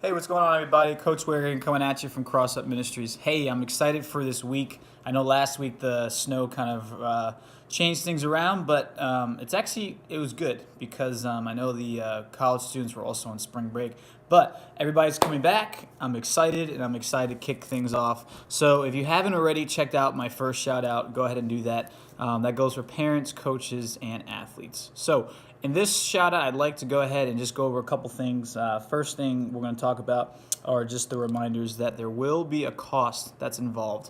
Hey, what's going on, everybody? Coach Waring coming at you from Shoutout Ministries. Hey, I'm excited for this week. I know last week the snow kind of changed things around, but it was good because I know the college students were also on spring break. But everybody's coming back. I'm excited, and I'm excited to kick things off. So if you haven't already checked out my first shout out, go ahead and do that. That goes for parents, coaches, and athletes. So in this shout out, I'd like to go ahead and just go over a couple things. First thing we're going to talk about are just the reminders that there will be a cost that's involved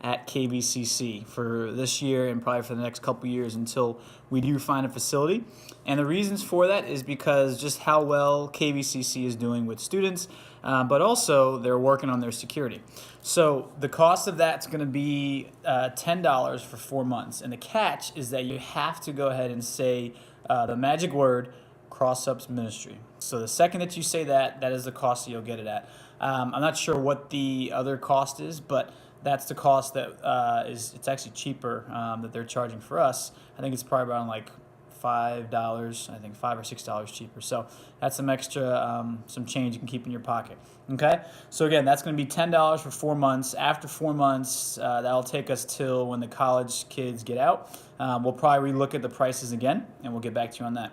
at KVCC for this year and probably for the next couple years until we do find a facility. And the reasons for that is because just how well KVCC is doing with students, but also they're working on their security. So the cost of that's going to be $10 for 4 months. And the catch is that you have to go ahead and say the magic word, Shoutout Ministry. So the second that you say that, that is the cost that you'll get it at. I'm not sure what the other cost is, but that's the cost that it's actually cheaper that they're charging for us. I think it's probably around like $5, I think $5 or $6 cheaper. So that's some extra, some change you can keep in your pocket. Okay, so again, that's going to be $10 for 4 months. After 4 months, that'll take us till when the college kids get out. We'll probably relook at the prices again, and we'll get back to you on that.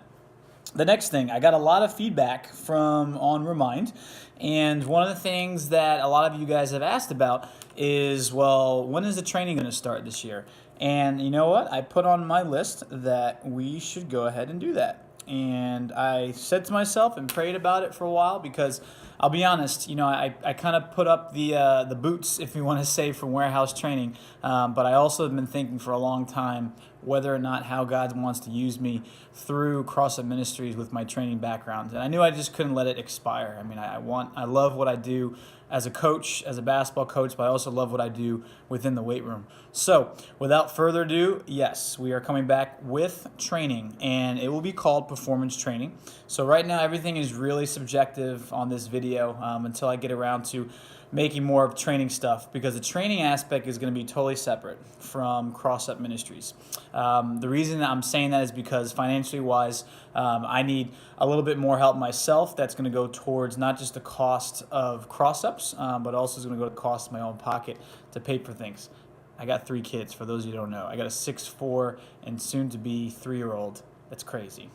The next thing, I got a lot of feedback from on Remind, and one of the things that a lot of you guys have asked about is, well, when is the training going to start this year? And you know what? I put on my list that we should go ahead and do that. And I said to myself and prayed about it for a while because I'll be honest, I kind of put up the boots, if you want to say, for warehouse training. But I also have been thinking for a long time whether or not how God wants to use me through Shoutout Ministries with my training background. And I knew I just couldn't let it expire. I mean, I love what I do as a coach, as a basketball coach, but I also love what I do within the weight room. So without further ado, yes, we are coming back with training, and it will be called performance training. So right now, everything is really subjective on this video until I get around to making more of training stuff, because the training aspect is going to be totally separate from Shoutout Ministries. The reason I'm saying that is because financially wise, I need a little bit more help myself. That's going to go towards not just the cost of cross-ups, but also is going to go to the cost of my own pocket to pay for things. I got 3 kids, for those of you who don't know. I got a 6'4" and soon-to-be 3-year-old. That's crazy.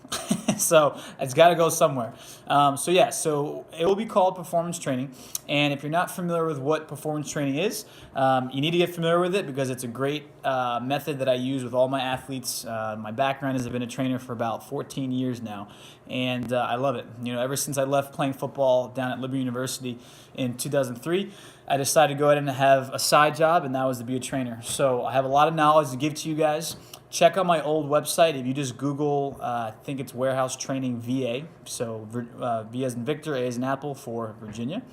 So it's got to go somewhere. So it will be called performance training. And if you're not familiar with what performance training is, you need to get familiar with it because it's a great method that I use with all my athletes. My background is I've been a trainer for about 14 years now, and I love it. Ever since I left playing football down at Liberty University in 2003, I decided to go ahead and have a side job, and that was to be a trainer. So I have a lot of knowledge to give to you guys. Check out my old website. If you just Google, I think it's Warehouse Training VA, so V as in Victor, A as in Apple for Virginia,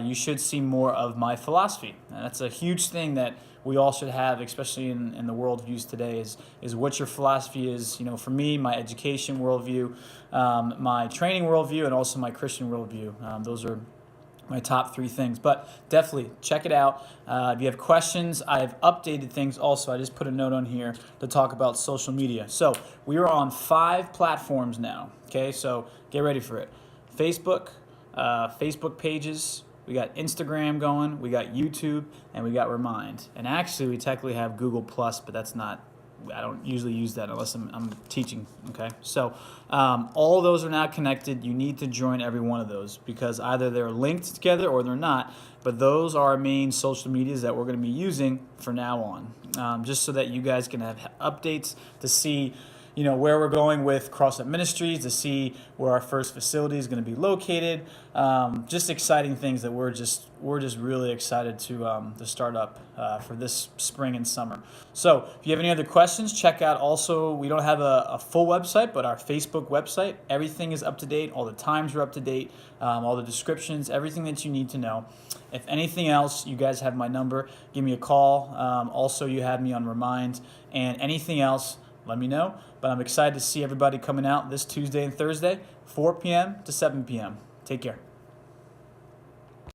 you should see more of my philosophy. And that's a huge thing that we all should have, especially in the world views today, is what your philosophy is. For me, my education worldview, my training worldview, and also my Christian worldview. Those are my top 3 things, but definitely check it out. If you have questions, I've updated things also. I just put a note on here to talk about social media. So we are on 5 platforms now, okay? So get ready for it. Facebook, Facebook pages, we got Instagram going, we got YouTube, and we got Remind. And actually, we technically have Google+, but that's not, I don't usually use that unless I'm teaching, okay? So all of those are now connected. You need to join every one of those because either they're linked together or they're not, but those are our main social medias that we're going to be using for now on, just so that you guys can have updates to see where we're going with Shoutout Ministries, to see where our first facility is going to be located. Just exciting things that we're just really excited to start up for this spring and summer. So if you have any other questions, check out also, we don't have a full website, but our Facebook website, everything is up to date. All the times are up to date, all the descriptions, everything that you need to know. If anything else, you guys have my number. Give me a call. Also, you have me on Remind, and anything else, let me know. But I'm excited to see everybody coming out this Tuesday and Thursday, 4 p.m. to 7 p.m. Take care.